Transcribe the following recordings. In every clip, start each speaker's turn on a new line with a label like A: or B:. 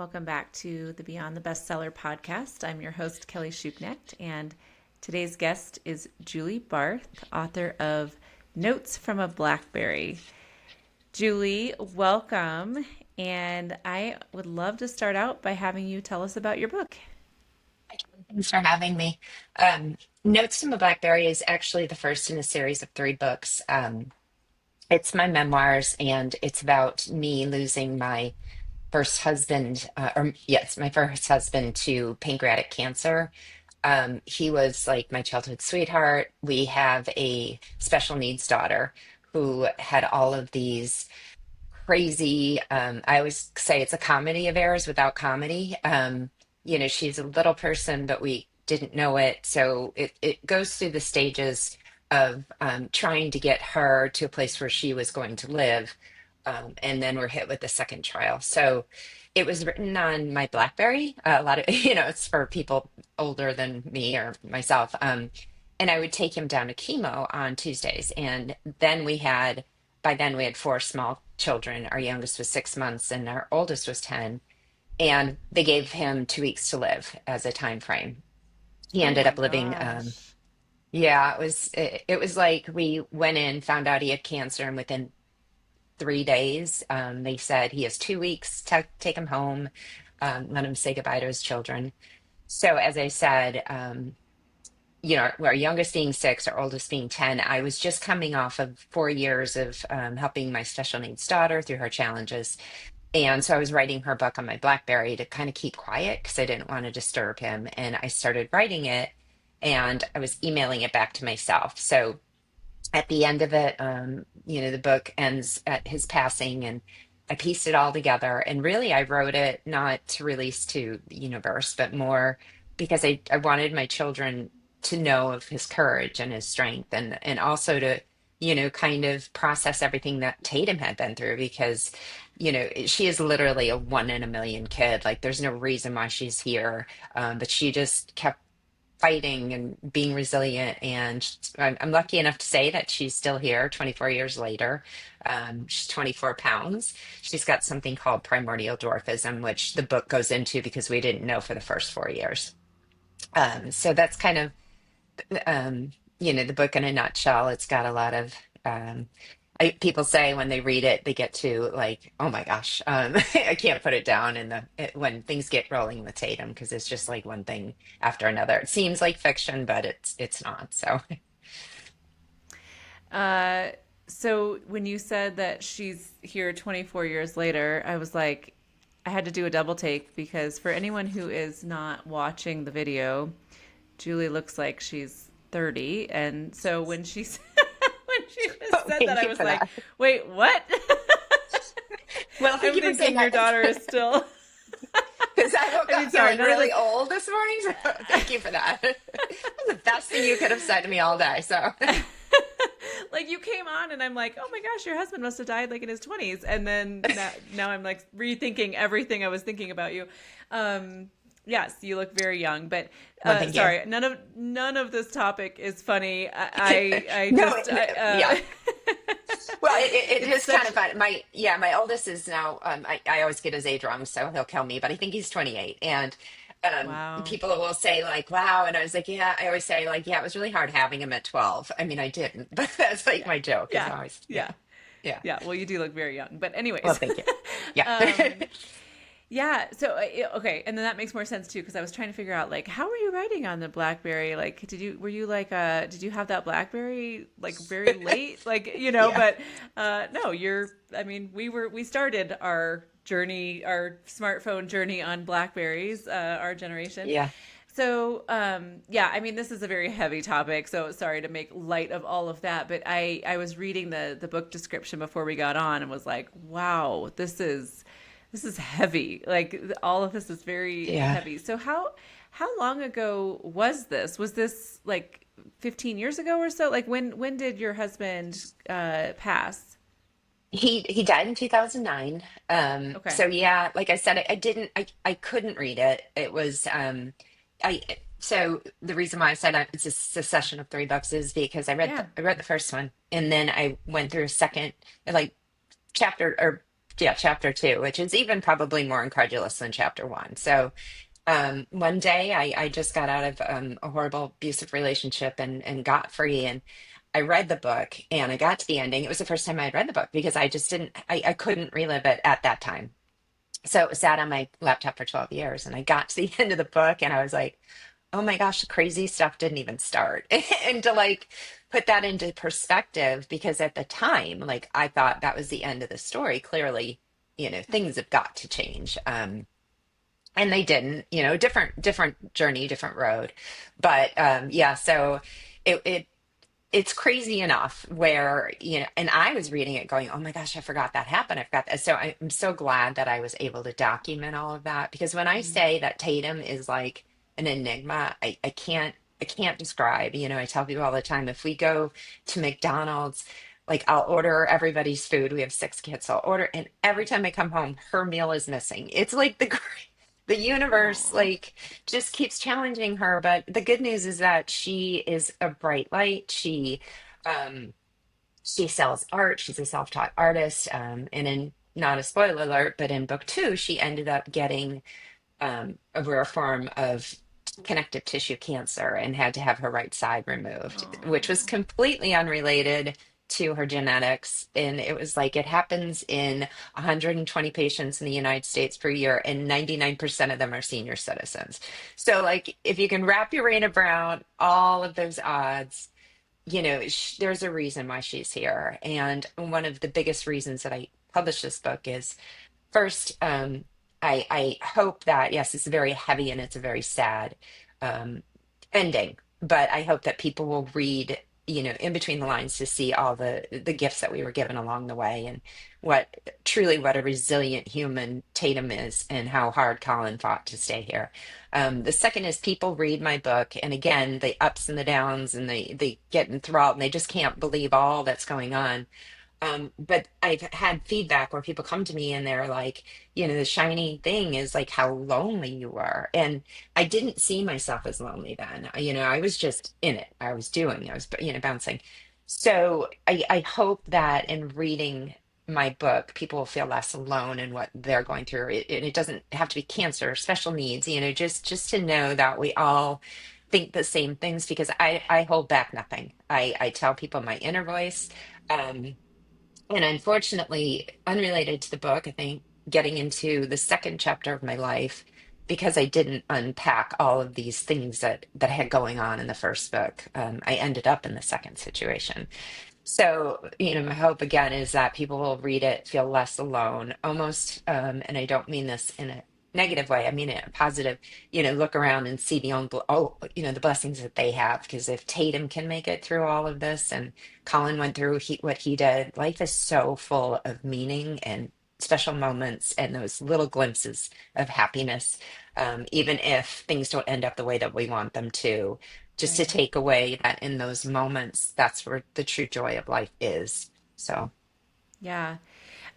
A: Welcome back to the Beyond the Bestseller podcast. I'm your host, Kelly Schuknecht, and today's guest is Julie Barth, author of Notes from a Blackberry. Julie, welcome, and I would love to start out by having you tell us about your book.
B: Thanks for having me. Notes from a Blackberry is actually the first in a series of three books. It's my memoirs, and it's about me losing my first husband, my first husband to pancreatic cancer. He was like my childhood sweetheart. We have a special needs daughter who had all of these crazy, I always say it's a comedy of errors without comedy. She's a little person, but we didn't know it. So it goes through the stages of trying to get her to a place where she was going to live. And then we're hit with the second trial. So it was written on my Blackberry. A lot of, it's for people older than me or myself. And I would take him down to chemo on Tuesdays. And then by then we had four small children. Our youngest was 6 months and our oldest was 10. And they gave him 2 weeks to live as a time frame. He
A: Oh
B: ended
A: my
B: up living,
A: gosh.
B: yeah, it was like we went in, found out he had cancer, and within 3 days, they said he has 2 weeks to take him home, let him say goodbye to his children. So as I said, our youngest being 6, our oldest being 10, I was just coming off of 4 years of helping my special needs daughter through her challenges. And so I was writing her book on my Blackberry to kind of keep quiet because I didn't want to disturb him. And I started writing it and I was emailing it back to myself. So at the end of it, the book ends at his passing, and I pieced it all together. And really, I wrote it not to release to the universe, but more because I wanted my children to know of his courage and his strength, and also to, kind of process everything that Tatum had been through because, she is literally a one in a million kid. Like, there's no reason why she's here, but she just kept fighting and being resilient. And I'm lucky enough to say that she's still here 24 years later. She's 24 pounds. She's got something called primordial dwarfism, which the book goes into because we didn't know for the first 4 years. So that's kind of, the book in a nutshell. It's got a lot of, people say when they read it, they get to like, oh my gosh, I can't put it down. And when things get rolling with Tatum, because it's just like one thing after another. It seems like fiction, but it's not. So
A: Uh, so when you said that she's here 24 years later, I was like, I had to do a double take because for anyone who is not watching the video, Julie looks like she's 30. And so when she when she just said that,
B: thank
A: I
B: you
A: was
B: for
A: like,
B: that.
A: wait, what?
B: Well, thank
A: I'm
B: you for saying
A: thinking your
B: that
A: daughter is still.
B: because I woke
A: I
B: up
A: mean, sorry,
B: feeling
A: none of
B: really
A: this.
B: old this morning. So thank you for that. That's the best thing you could have said to me all day. So
A: Like you came on and I'm like, oh my gosh, your husband must have died like in his 20s. And then now I'm like rethinking everything I was thinking about you. Yes, you look very young, but
B: well, thank you.
A: sorry, none of this topic is funny. I
B: No,
A: just
B: yeah. Well, it
A: it's
B: is kind
A: such
B: of fun. My oldest is now, I always get his age wrong, so he'll kill me, but I think he's 28. And
A: wow.
B: people will say like, wow. And I was like, yeah, I always say like, yeah, it was really hard having him at 12. I mean, I didn't, but that's like
A: Yeah.
B: my joke is
A: Yeah.
B: always, yeah,
A: Yeah.
B: yeah.
A: Yeah. Well, you do look very young, but
B: Well,
A: anyways.
B: thank you. Yeah.
A: um Yeah, so okay, and then that makes more sense too because I was trying to figure out like how were you writing on the BlackBerry? Like, were you like did you have that BlackBerry like very late? Like,
B: Yeah.
A: but no, I mean, we started our journey, our smartphone journey on BlackBerries, our generation.
B: Yeah.
A: So, yeah, I mean, this is a very heavy topic, so sorry to make light of all of that, but I was reading the book description before we got on and was like, wow, this is heavy. Like all of this is very
B: Yeah.
A: heavy. So how long ago was this? Was this like 15 years ago or so? Like when did your husband pass?
B: He died in 2009.
A: Okay.
B: So yeah, like I said, I couldn't read it. It was, I, so the reason why I said it's a succession of three books is because
A: Yeah.
B: I read the first one and then I went through a second, like chapter or yeah, chapter two, which is even probably more incredulous than chapter one. So one day I just got out of a horrible abusive relationship and got free. And I read the book and I got to the ending. It was the first time I had read the book because I just didn't, I couldn't relive it at that time. So it sat on my laptop for 12 years. And I got to the end of the book and I was like, oh my gosh, the crazy stuff didn't even start. And to like put that into perspective, because at the time, like I thought that was the end of the story. Clearly, things have got to change. And they didn't, different journey, different road. But yeah, so it it's crazy enough where, and I was reading it going, oh my gosh, I forgot that happened. I forgot that. So I'm so glad that I was able to document all of that, because when I
A: Mm.
B: say that Tatum is like an enigma, I can't describe. I tell people all the time, if we go to McDonald's, like I'll order everybody's food. We have 6 kids, so I'll order, and every time I come home, her meal is missing. It's like the universe
A: Aw.
B: like just keeps challenging her. But the good news is that she is a bright light. Um she sells art. She's a self-taught artist. And in, not a spoiler alert, but in book two, she ended up getting a rare form of connective tissue cancer and had to have her right side removed, which was
A: Aw.
B: completely unrelated to her genetics. And it was like it happens in 120 patients in the United States per year, and 99% of them are senior citizens. So, like, if you can wrap your brain around all of those odds, there's a reason why she's here. And one of the biggest reasons that I published this book is, first, I hope that, yes, it's very heavy and it's a very sad um, ending, but I hope that people will read, in between the lines to see all the gifts that we were given along the way, and what a resilient human Tatum is, and how hard Colin fought to stay here. The second is people read my book, and again, the ups and the downs, and they get enthralled, and they just can't believe all that's going on. But I've had feedback where people come to me and they're like, the shiny thing is like how lonely you were. And I didn't see myself as lonely then. I was just in it. I was, bouncing. So I hope that in reading my book, people will feel less alone in what they're going through. It doesn't have to be cancer, special needs, just to know that we all think the same things, because I hold back nothing. I tell people my inner voice. Um, and unfortunately, unrelated to the book, I think getting into the second chapter of my life, because I didn't unpack all of these things that I had going on in the first book, I ended up in the second situation. So, my hope again is that people will read it, feel less alone, almost, and I don't mean this in a negative way, I mean it in a positive, look around and see the blessings that they have. Because if Tatum can make it through all of this, and Colin went through what he did, life is so full of meaning and special moments and those little glimpses of happiness, even if things don't end up the way that we want them to, just to
A: Right.
B: take away that in those moments, that's where the true joy of life is. So,
A: Yeah.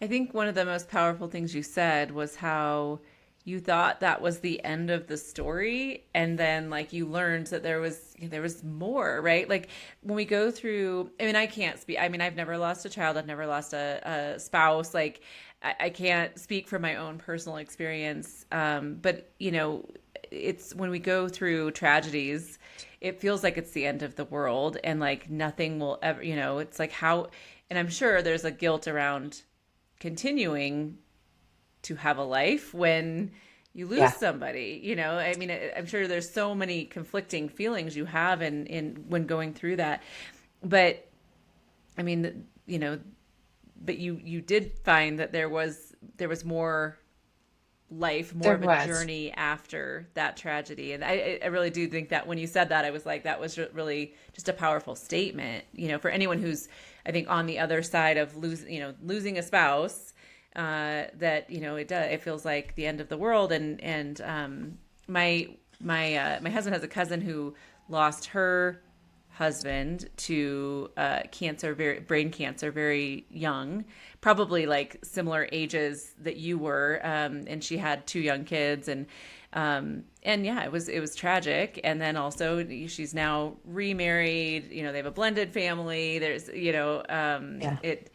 A: I think one of the most powerful things you said was how you thought that was the end of the story, and then like you learned that there was more, right? Like when we go through, I mean, I can't speak, I mean, I've never lost a child, I've never lost a spouse, like I can't speak from my own personal experience, but it's when we go through tragedies, it feels like it's the end of the world, and like nothing will ever, it's like how, and I'm sure there's a guilt around continuing to have a life when you lose
B: yeah.
A: somebody. I mean, I'm sure there's so many conflicting feelings you have in when going through that. But I mean, but you did find that there was more life, more
B: There
A: of a
B: was.
A: journey after that tragedy. And I really do think that when you said that, I was like, that was really just a powerful statement, for anyone who's, I think, on the other side of losing a spouse, that, it feels like the end of the world. And my husband has a cousin who lost her husband to cancer, brain cancer, very young, probably like similar ages that you were, and she had 2 young kids, and yeah, it was tragic. And then also she's now remarried. They have a blended family. There's
B: Yeah.
A: it.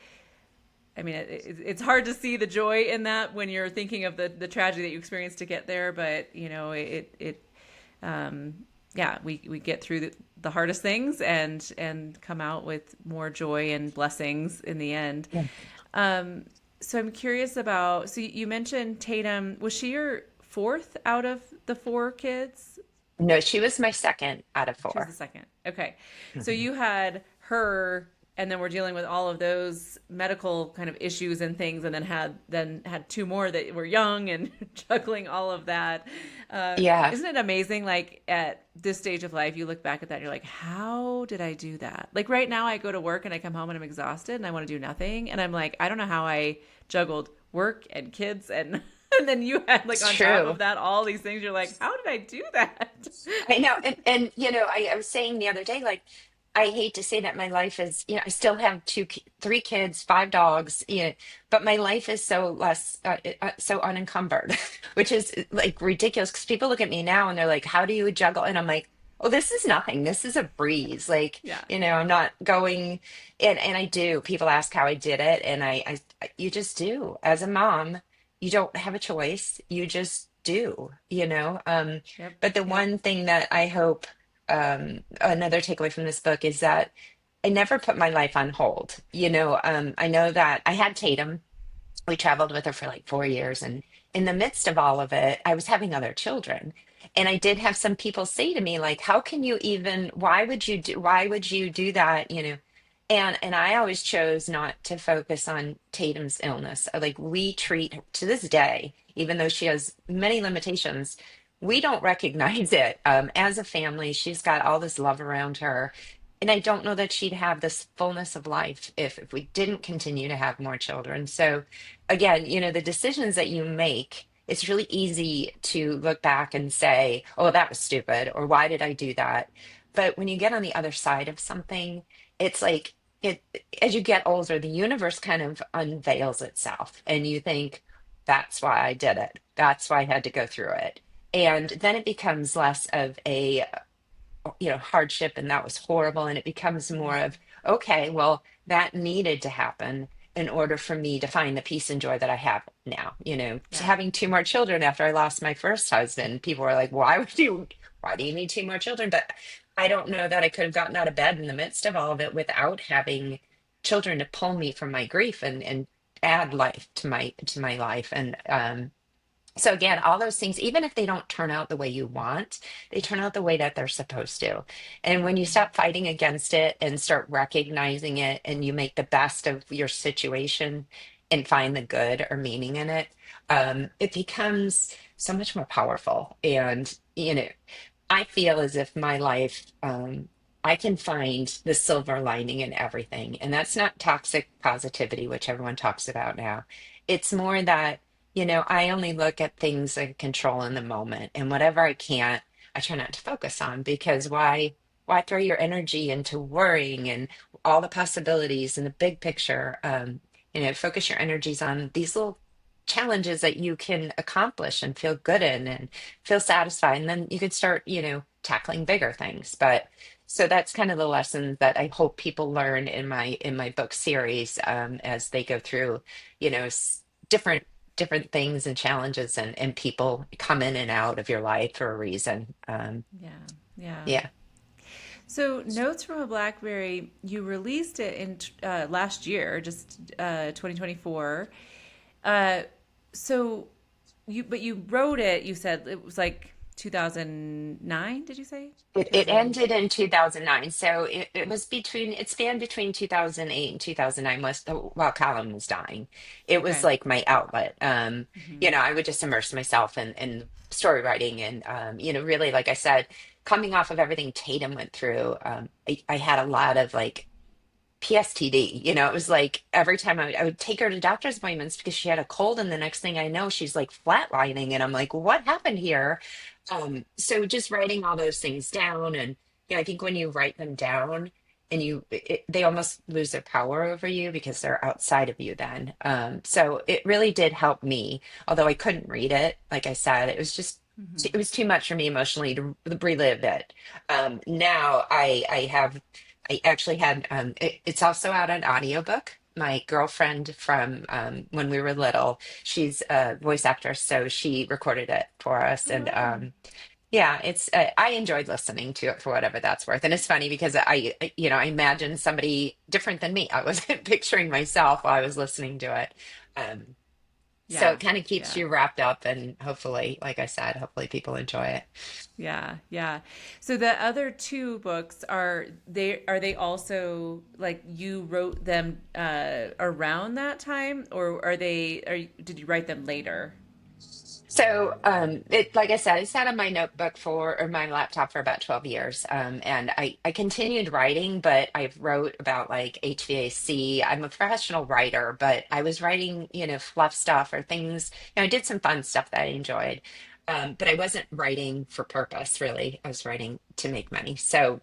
A: I mean, it's hard to see the joy in that when you're thinking of the tragedy that you experienced to get there. But um, yeah, we get through the hardest things and come out with more joy and blessings in the end.
B: Yeah.
A: Um, so I'm curious about. So you mentioned Tatum. Was she your fourth out of the four kids?
B: No, she was my second out of
A: She was the
B: four.
A: second. Okay. So
B: Mhm.
A: you had her and then we're dealing with all of those medical kind of issues and things and then had two more that were young and juggling all of that.
B: Yeah,
A: Isn't it amazing, like at this stage of life you look back at that and you're like, how did I do that? Like right now I go to work and I come home and I'm exhausted and I want to do nothing and I'm like, I don't know how I juggled work and kids and and then you had like
B: it's
A: on top
B: true.
A: of that all these things. You're like, how did I do that?
B: I know. And I was saying the other day, like, I hate to say that my life is, I still have three kids, five dogs, but my life is so less, so unencumbered, which is like ridiculous because people look at me now and they're like, how do you juggle? And I'm like, oh, this is nothing. This is a breeze. Like,
A: Yeah.
B: I'm not going, and I do. People ask how I did it. And you just do. As a mom, you don't have a choice. You just do.
A: Yep.
B: But the
A: Yep.
B: one thing that I hope, another takeaway from this book is that I never put my life on hold. I know that I had Tatum. We traveled with her for like 4 years. And in the midst of all of it, I was having other children. And I did have some people say to me, like, how can you even, why would you do that? And I always chose not to focus on Tatum's illness. Like we treat to this day, even though she has many limitations, we don't recognize it. As a family, she's got all this love around her. And I don't know that she'd have this fullness of life if we didn't continue to have more children. So again, the decisions that you make, it's really easy to look back and say, oh, that was stupid, or why did I do that? But when you get on the other side of something, it's like it as you get older, the universe kind of unveils itself, and you think, that's why I did it. That's why I had to go through it. And then it becomes less of a hardship and that was horrible, and it becomes more of, okay, well, that needed to happen in order for me to find the peace and joy that I have now.
A: Yeah.
B: Having two more children after I lost my first husband, people were like, why do you need two more children? But I don't know that I could have gotten out of bed in the midst of all of it without having children to pull me from my grief and add life to my life. And so again, all those things, even if they don't turn out the way you want, they turn out the way that they're supposed to. And when you stop fighting against it and start recognizing it, and you make the best of your situation and find the good or meaning in it, it becomes so much more powerful. And I feel as if my life, I can find the silver lining in everything. And that's not toxic positivity, which everyone talks about now. It's more that, I only look at things I can control in the moment. And whatever I can't, I try not to focus on, because why throw your energy into worrying and all the possibilities and the big picture? Focus your energies on these little challenges that you can accomplish and feel good in and feel satisfied, and then you can start tackling bigger things. But so that's kind of the lesson that I hope people learn in my book series, as they go through different things and challenges, and people come in and out of your life for a reason.
A: Yeah. Yeah.
B: Yeah.
A: So, Notes from a Blackberry, you released it in last year, just 2024. Uh, so, you wrote it. You said it was like 2009. Did you say
B: It
A: 2000?
B: ended in 2009. So it spanned between 2008 and 2009, while Colin was dying. It was
A: Okay.
B: like my outlet.
A: Hmm.
B: I would just immerse myself in story writing, and, really, like I said, coming off of everything Tatum went through, I had a lot of like PSTD. It was like every time I would take her to doctor's appointments because she had a cold, and the next thing I know, she's like flatlining, and I'm like, what happened here? So just writing all those things down, and I think when you write them down, and they almost lose their power over you because they're outside of you then. So it really did help me, although I couldn't read it. Like I said,
A: Hmm.
B: it was too much for me emotionally to relive it. Now I actually had, it's also out on audiobook. my girlfriend from when we were little. She's a voice actress, so she recorded it for us.
A: Oh,
B: And
A: wow.
B: yeah, it's I enjoyed listening to it for whatever that's worth. And it's funny because I imagine somebody different than me. I wasn't picturing myself while I was listening to it. Um, so
A: Yeah.
B: it kind of keeps
A: Yeah.
B: you wrapped up, and hopefully, like I said, hopefully people enjoy it.
A: Yeah. Yeah. So the other two books are they also like you wrote them around that time, or did you write them later?
B: So, it like I said, it sat on my notebook for or my laptop for about 12 years. And I continued writing, but I wrote about like HVAC. I'm a professional writer, but I was writing, fluff stuff or things. I did some fun stuff that I enjoyed. But I wasn't writing for purpose, really. I was writing to make money. So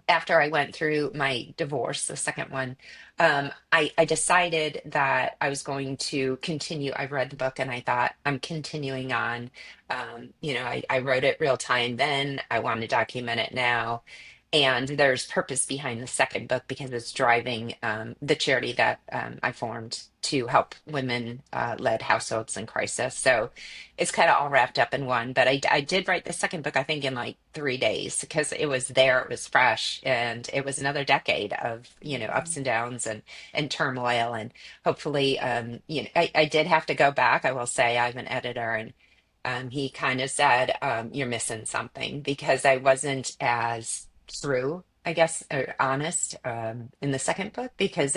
B: after I went through my divorce, the second one, I decided that I was going to continue. I read the book and I thought, I'm continuing on. I wrote it real time then. I want to document it now. And there's purpose behind the second book because it's driving the charity that I formed to help women led households in crisis. So it's kind of all wrapped up in one. But I did write the second book, I think, in like 3 days because it was there, it was fresh, and it was another decade of, ups and downs and turmoil. And hopefully, I did have to go back. I will say I have an editor, and he kind of said, you're missing something because I wasn't as through, I guess, or honest in the second book because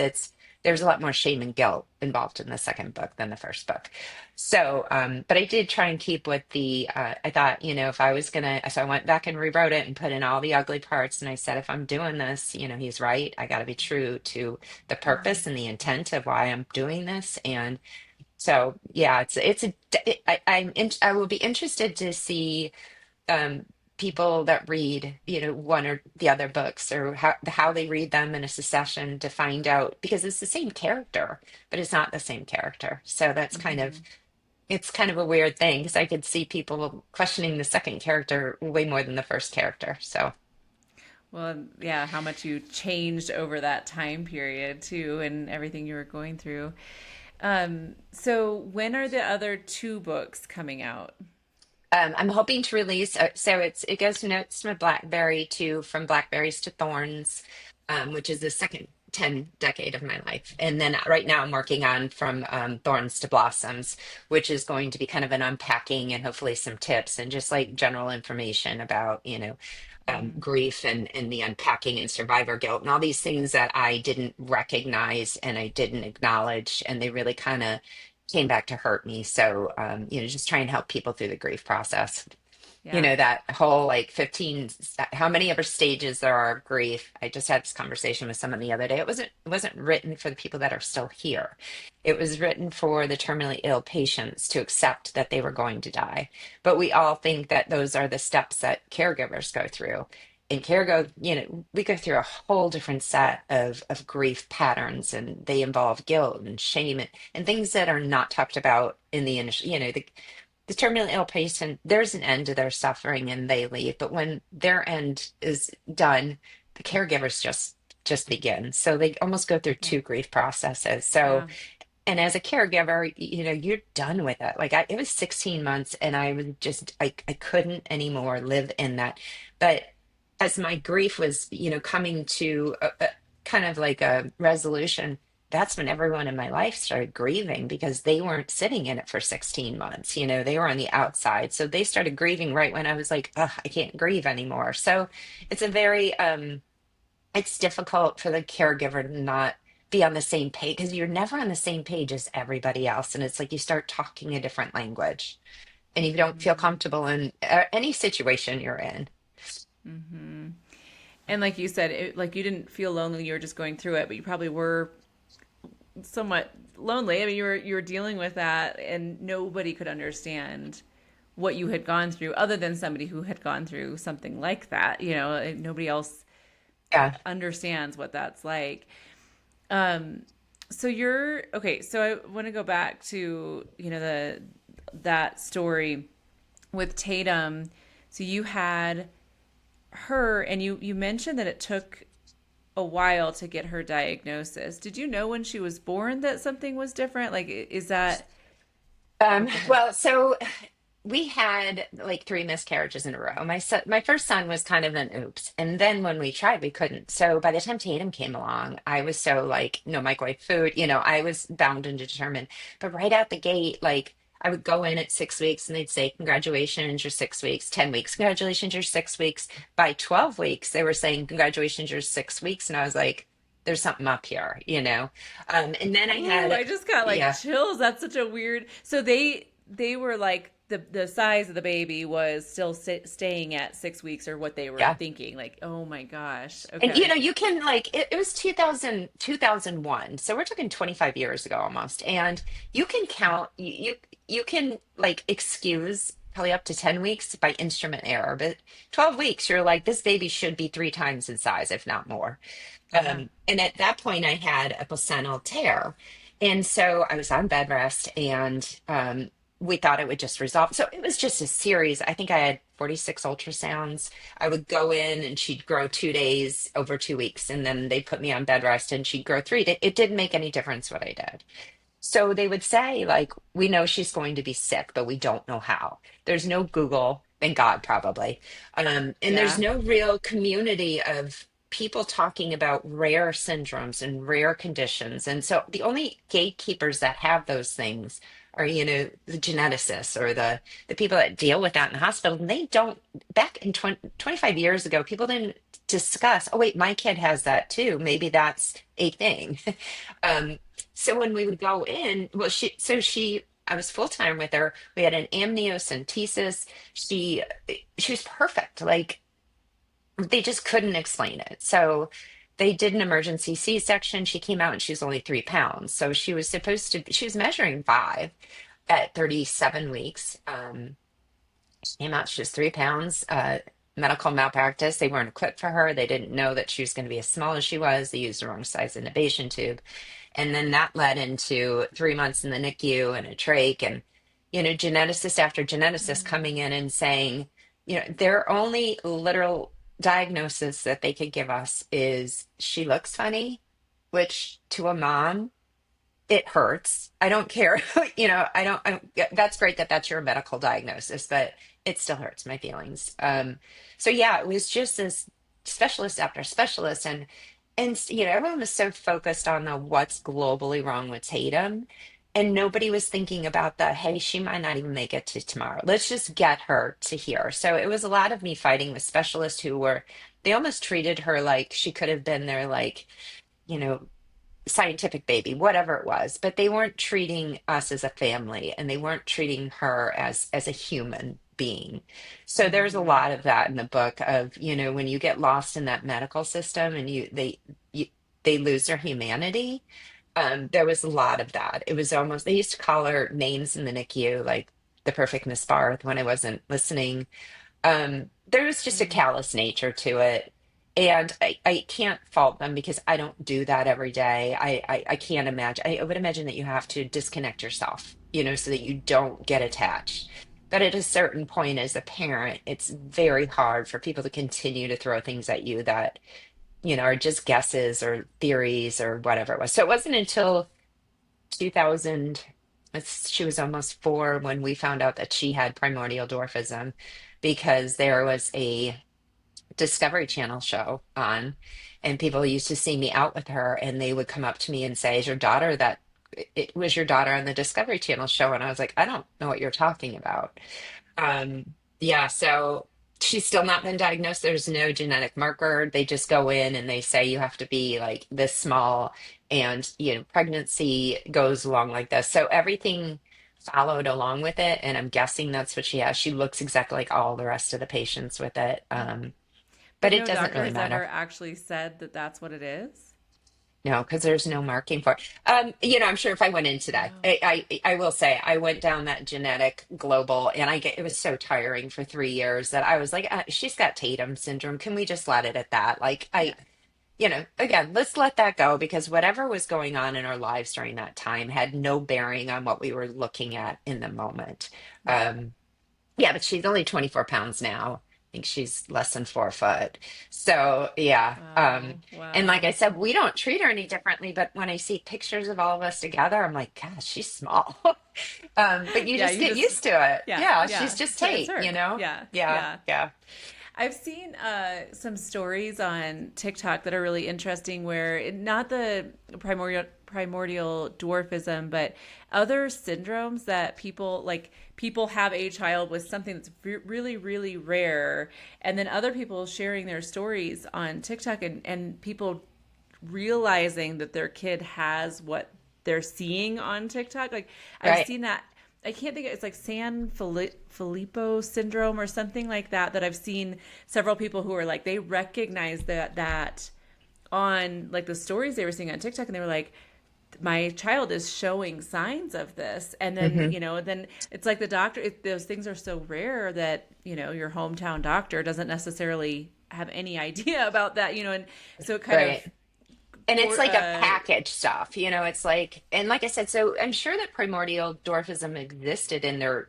B: there's a lot more shame and guilt involved in the second book than the first book. So, but I did try and keep with I thought, if I was gonna, so I went back and rewrote it and put in all the ugly parts. And I said, if I'm doing this, he's right. I got to be true to the purpose and the intent of why I'm doing this. And so, yeah, I will be interested to see um, people that read, one or the other books or how they read them in a succession to find out because it's the same character, but it's not the same character. So that's
A: Hmm.
B: it's kind of a weird thing because I could see people questioning the second character way more than the first character. So.
A: Well, yeah, how much you changed over that time period too, and everything you were going through. So when are the other two books coming out?
B: I'm hoping to release. So it goes notes from a Blackberry to from Blackberries to Thorns, which is the second 10 decade of my life. And then right now I'm working on from Thorns to Blossoms, which is going to be kind of an unpacking and hopefully some tips and just like general information about,
A: Mm,
B: grief and the unpacking and survivor guilt and all these things that I didn't recognize and I didn't acknowledge. And they really kind of came back to hurt me. So, just try and help people through the grief process.
A: yeah.
B: That whole like 15, how many ever stages there are of grief. I just had this conversation with someone the other day. It wasn't written for the people that are still here. It was written for the terminally ill patients to accept that they were going to die. But we all think that those are the steps that caregivers go through. And we go through a whole different set of grief patterns, and they involve guilt and shame and things that are not talked about in the initial, the terminally ill patient, there's an end to their suffering and they leave. But when their end is done, the caregivers just begin. So they almost go through
A: Yeah.
B: two grief processes. So,
A: Yeah.
B: and as a caregiver, you're done with it. Like it was 16 months and I was I couldn't anymore live in that. But as my grief was, coming to kind of like a resolution, that's when everyone in my life started grieving because they weren't sitting in it for 16 months. They were on the outside. So they started grieving right when I was like, ugh, I can't grieve anymore. So it's a very, it's difficult for the caregiver to not be on the same page because you're never on the same page as everybody else. And it's like you start talking a different language and you don't feel
A: Hmm.
B: comfortable in any situation you're in.
A: Hmm. And like you said, like you didn't feel lonely, you were just going through it, but you probably were somewhat lonely. I mean, you were dealing with that, and nobody could understand what you had gone through other than somebody who had gone through something like that. Nobody else
B: Yeah.
A: understands what that's like. Um, so you're okay. So I want to go back to that story with Tatum. So you had her, and you mentioned that it took a while to get her diagnosis. Did you know when she was born that something was different? Like, is that? Oh, go ahead.
B: Well, so we had like three miscarriages in a row. My first son was kind of an oops, and then when we tried, we couldn't. So by the time Tatum came along, I was so like, no microwave food, I was bound and determined. But right out the gate, like I would go in at 6 weeks, and they'd say, "Congratulations, you're 6 weeks." 10 weeks, "Congratulations, you're 6 weeks." By 12 weeks, they were saying, "Congratulations, you're 6 weeks," and I was like, "There's something up here." And then I
A: Ooh,
B: had,
A: I just got like
B: yeah,
A: chills. That's such a weird. So they were like the size of the baby was still staying at 6 weeks or what they were
B: yeah.
A: thinking. Like, oh my gosh.
B: And
A: Okay.
B: you can like it was 2001. So we're talking 25 years ago almost. And you can count you can like excuse probably up to 10 weeks by instrument error, but 12 weeks you're like this baby should be three times in size if not more.
A: Uh huh.
B: And at that point, I had a placental tear. And so I was on bed rest and we thought it would just resolve. So it was just a series. I think I had 46 ultrasounds. I would go in and she'd grow 2 days over 2 weeks. And then they put me on bed rest and she'd grow three. It didn't make any difference what I did. So they would say, like, we know she's going to be sick, but we don't know how. There's no Google, thank God, probably. And there's
A: Yeah.
B: no real community of people talking about rare syndromes and rare conditions. And so the only gatekeepers that have those things are, the geneticists or the people that deal with that in the hospital. And they don't, back in 25 years ago, people didn't discuss, oh, wait, my kid has that too. Maybe that's a thing. um, so when we would go in, well, I was full time with her. We had an amniocentesis. She was perfect. Like they just couldn't explain it. So they did an emergency C-section. She came out and she was only 3 pounds. So she was measuring 5 at 37 weeks. She came out, she was 3 pounds. Medical malpractice. They weren't equipped for her. They didn't know that she was going to be as small as she was. They used the wrong size intubation tube. And then that led into 3 months in the NICU and a trach and, geneticist after geneticist coming in and saying, their only literal diagnosis that they could give us is she looks funny, which to a mom, it hurts. I don't care. That's great that that's your medical diagnosis, but it still hurts my feelings. So yeah, it was just this specialist after specialist. And everyone was so focused on the what's globally wrong with Tatum. And nobody was thinking about the, hey, she might not even make it to tomorrow. Let's just get her to here. So it was a lot of me fighting with specialists they almost treated her like she could have been their, like, you know, scientific baby, whatever it was, but they weren't treating us as a family and they weren't treating her as a human being. So there's a
A: Mm-hmm.
B: lot of that in the book of, when you get lost in that medical system and you they lose their humanity. There was a lot of that. It was almost they used to call her names in the NICU, like the perfect Miss Barth when I wasn't listening. There was just a callous nature to it. And I can't fault them because I don't do that every day. I can't imagine. I would imagine that you have to disconnect yourself, so that you don't get attached. But at a certain point, as a parent, it's very hard for people to continue to throw things at you that, are just guesses or theories or whatever it was. So it wasn't until 2000, she was almost 4 when we found out that she had primordial dwarfism because there was a Discovery Channel show on, and people used to see me out with her, and they would come up to me and say, "Is your daughter that? It was your daughter on the Discovery Channel show?" And I was like, "I don't know what you're talking about." Yeah, so she's still not been diagnosed. There's no genetic marker. They just go in and they say you have to be like this small, and pregnancy goes along like this. So everything followed along with it, and I'm guessing that's what she has. She looks exactly like all the rest of the patients with it. But
A: But
B: it
A: no
B: doesn't
A: doctor
B: really
A: has ever
B: matter.
A: actually said that that's what it is.
B: No, because there's no marking for it. I'm sure if I went in today,
A: Oh,
B: I will say I went down that genetic global, and it was so tiring for 3 years that I was like, she's got Tatum syndrome. Can we just let it at that? Like
A: yeah.
B: again, let's let that go because whatever was going on in our lives during that time had no bearing on what we were looking at in the moment.
A: Right.
B: Um, yeah, but she's only 24 pounds now. think she's less than 4 foot. So yeah.
A: Wow.
B: And like I
A: Wow.
B: said, we don't treat her any differently, but when I see pictures of all of us together, I'm like, gosh, she's small. But you
A: Yeah,
B: just
A: you
B: get
A: just
B: used to it.
A: yeah,
B: Yeah, she's
A: yeah.
B: just
A: It's
B: Tate,
A: her.
B: you know?
A: Yeah.
B: Yeah,
A: Yeah.
B: yeah.
A: I've seen some stories on TikTok that are really interesting where not the primordial dwarfism, but other syndromes that people have a child with something that's really really rare, and then other people sharing their stories on TikTok, and people realizing that their kid has what they're seeing on TikTok. Like I've
B: Right.
A: seen that. I can't think of, it's like Filippo syndrome or something like that, that I've seen several people who are like, they recognize that on like the stories they were seeing on TikTok, and they were like, my child is showing signs of this. And then,
B: Hmm.
A: then it's like the doctor, those things are so rare that, your hometown doctor doesn't necessarily have any idea about that, and so it kind of
B: Right. And it's
A: for
B: like a package stuff, it's like, and like I said, so I'm sure that primordial dwarfism existed in their,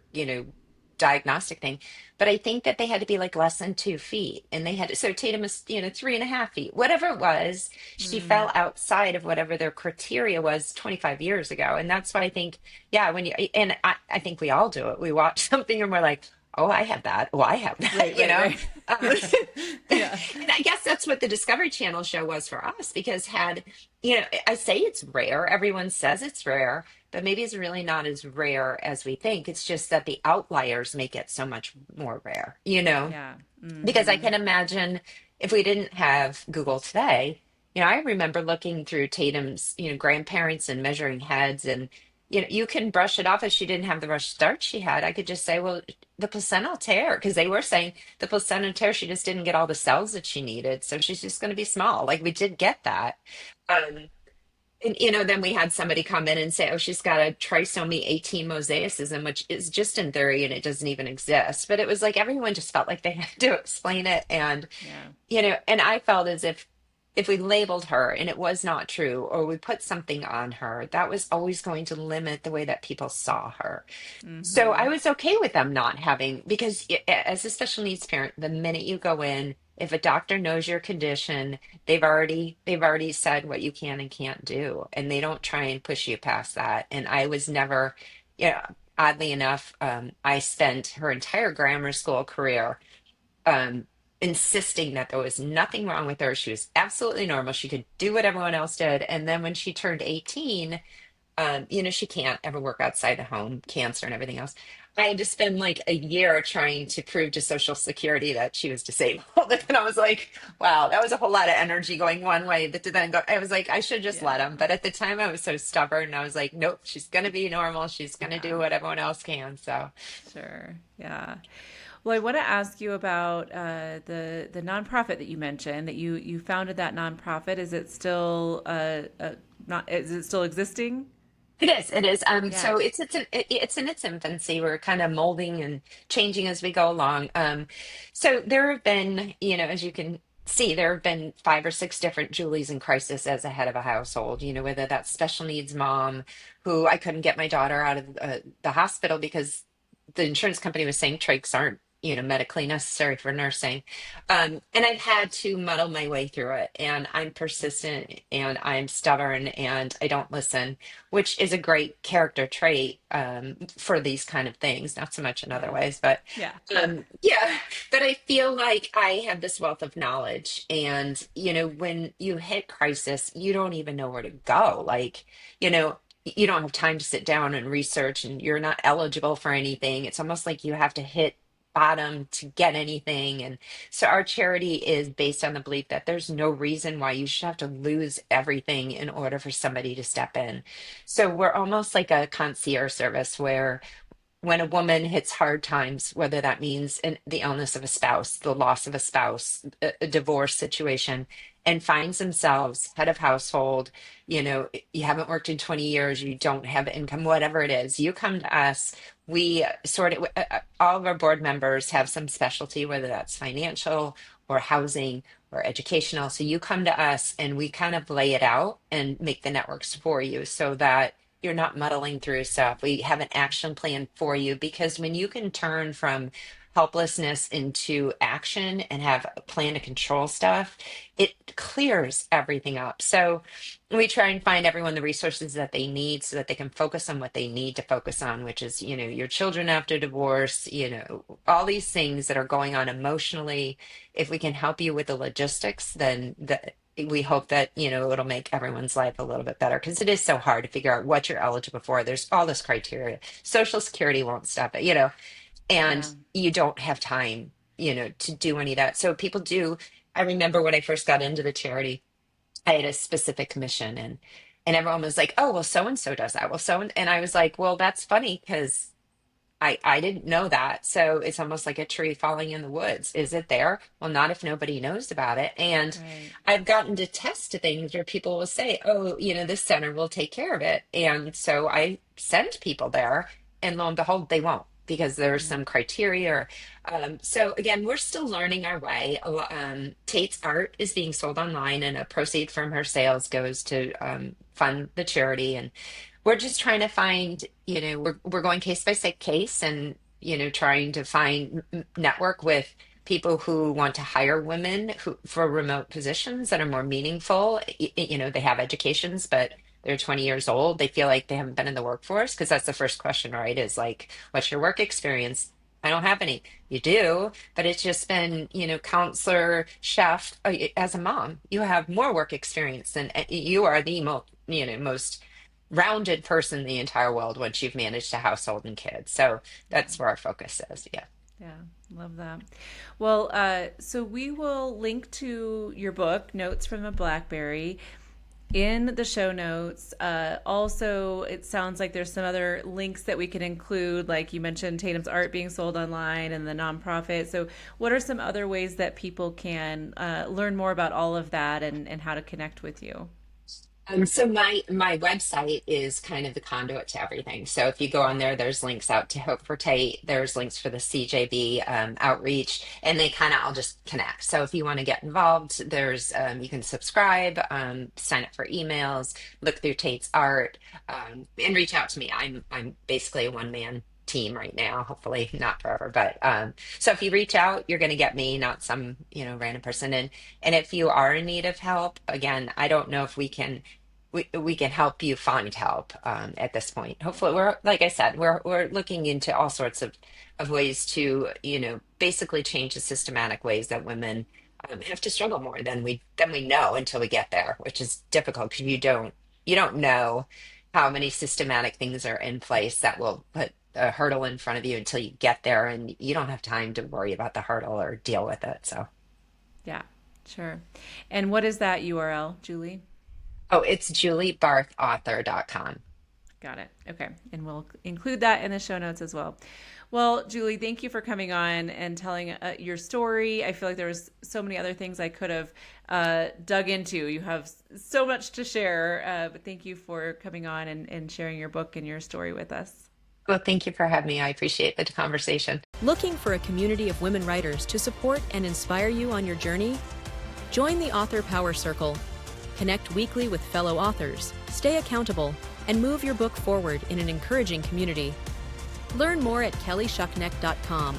B: diagnostic thing, but I think that they had to be like less than 2 feet. And they had to, so Tatum was, 3.5 feet, whatever it was, she
A: mm,
B: fell outside of whatever their criteria was 25 years ago. And that's why I think, yeah, and I think we all do it. We watch something and we're like, oh, I have that. Oh, I have that,
A: right, right, right.
B: Um,
A: Yeah. Yeah.
B: and I guess that's what the Discovery Channel show was for us, because I say it's rare. Everyone says it's rare, but maybe it's really not as rare as we think. It's just that the outliers make it so much more rare,
A: Yeah.
B: because I
A: Mm-hmm.
B: can imagine if we didn't have Google today, I remember looking through Tatum's, grandparents and measuring heads, and you can brush it off if she didn't have the rush start she had. I could just say, well, the placental tear, because they were saying the placental tear, she just didn't get all the cells that she needed, so she's just going to be small. Like we did get that. Um, and then we had somebody come in and say, oh, she's got a trisomy 18 mosaicism, which is just in theory and it doesn't even exist. But it was like everyone just felt like they had to explain it. And,
A: Yeah.
B: and I felt as if we labeled her and it was not true, or we put something on her, that was always going to limit the way that people saw her. So I
A: Mm-hmm.
B: was okay with them not having, because as a special needs parent, the minute you go in, if a doctor knows your condition, they've already said what you can and can't do, and they don't try and push you past that. And I was never, oddly enough, I spent her entire grammar school career um, insisting that there was nothing wrong with her. She was absolutely normal. She could do what everyone else did. And then when she turned 18, she can't ever work outside the home, cancer and everything else. I had to spend like a year trying to prove to Social Security that she was disabled. And I was like, wow, that was a whole lot of energy going one way. That to then go, I was like, I should just let him.
A: Yeah.
B: But at the time, I was so stubborn. I was like, nope, she's going to be normal. She's going to do
A: Yeah.
B: what everyone else can. So,
A: Sure. Yeah. Well, I want to ask you about the nonprofit that you mentioned, that you founded that nonprofit. Is it still not? Is it still existing?
B: it is. It is.
A: Yeah.
B: So it's in its infancy. We're kind of molding and changing as we go along. So there have been, as you can see, there have been 5 or 6 different Julies in crisis as a head of a household. Whether that's special needs mom, who I couldn't get my daughter out of the hospital because the insurance company was saying trachs aren't, medically necessary for nursing. And I've had to muddle my way through it. And I'm persistent and I'm stubborn and I don't listen, which is a great character trait for these kind of things, not so much in other
A: Yeah.
B: ways, but
A: Yeah. Yeah.
B: yeah. But I feel like I have this wealth of knowledge. And, when you hit crisis, you don't even know where to go. Like, you don't have time to sit down and research, and you're not eligible for anything. It's almost like you have to hit bottom to get anything. And so our charity is based on the belief that there's no reason why you should have to lose everything in order for somebody to step in. So we're almost like a concierge service where when a woman hits hard times, whether that means the illness of a spouse, the loss of a spouse, a divorce situation, and finds themselves head of household, you haven't worked in 20 years, you don't have income, whatever it is, you come to us. We sort of, all of our board members have some specialty, whether that's financial or housing or educational. So you come to us and we kind of lay it out and make the networks for you so that you're not muddling through stuff. We have an action plan for you, because when you can turn from helplessness into action and have a plan to control stuff, it clears everything up. So we try and find everyone the resources that they need so that they can focus on what they need to focus on, which is, your children after divorce, all these things that are going on emotionally. If we can help you with the logistics, then we hope that, it'll make everyone's life a little bit better, because it is so hard to figure out what you're eligible for. There's all this criteria. Social Security won't stop it, and
A: Yeah.
B: you don't have time, to do any of that. So people do. I remember when I first got into the charity, I had a specific commission, and everyone was like, "Oh, well, so and so does that." Well, and I was like, "Well, that's funny because I didn't know that." So it's almost like a tree falling in the woods. Is it there? Well, not if nobody knows about it. And
A: Right.
B: I've gotten to test things where people will say, "Oh, this center will take care of it." And so I send people there, and lo and behold, they won't, because there's
A: Mm.
B: some criteria. So again, we're still learning our way. Tate's art is being sold online, and a proceed from her sales goes to fund the charity. And we're just trying to find, we're going case by case, and trying to find network with people who want to hire women who for remote positions that are more meaningful. They have educations, but they're 20 years old. They feel like they haven't been in the workforce, because that's the first question, right? Is like, what's your work experience? I don't have any. You do, but it's just been, counselor, chef. As a mom, you have more work experience, than you are the most rounded person in the entire world once you've managed a household and kids. So
A: Yeah.
B: that's where our focus is. Yeah.
A: Yeah, love that. Well, so we will link to your book, Notes from a Blackberry, in the show notes. Also, it sounds like there's some other links that we can include, like you mentioned Tatum's art being sold online and the nonprofit. So, what are some other ways that people can learn more about all of that, and how to connect with you?
B: So my website is kind of the conduit to everything. So if you go on there, there's links out to Hope for Tate, there's links for the CJB outreach, and they kind of all just connect. So if you want to get involved, there's you can subscribe, sign up for emails, look through Tate's art, and reach out to me. I'm basically a one man team right now, hopefully not forever, but so if you reach out, you're going to get me, not some random person. And if you are in need of help, again, I don't know if we can help you find help at this point. Hopefully, we're like I said, we're looking into all sorts of ways to basically change the systematic ways that women have to struggle more than we know until we get there, which is difficult, because you don't know how many systematic things are in place that will put a hurdle in front of you until you get there, and you don't have time to worry about the hurdle or deal with it. So,
A: Yeah, sure. And what is that URL, Julie?
B: oh, it's juliebarthauthor.com.
A: Got it. Okay. And we'll include that in the show notes as well. Well, Julie, thank you for coming on and telling your story. I feel like there was so many other things I could have dug into. You have so much to share, but thank you for coming on and sharing your book and your story with us.
B: Well, thank you for having me. I appreciate the conversation.
C: Looking for a community of women writers to support and inspire you on your journey? Join the Author Power Circle. Connect weekly with fellow authors, stay accountable, and move your book forward in an encouraging community. Learn more at kellyschuknecht.com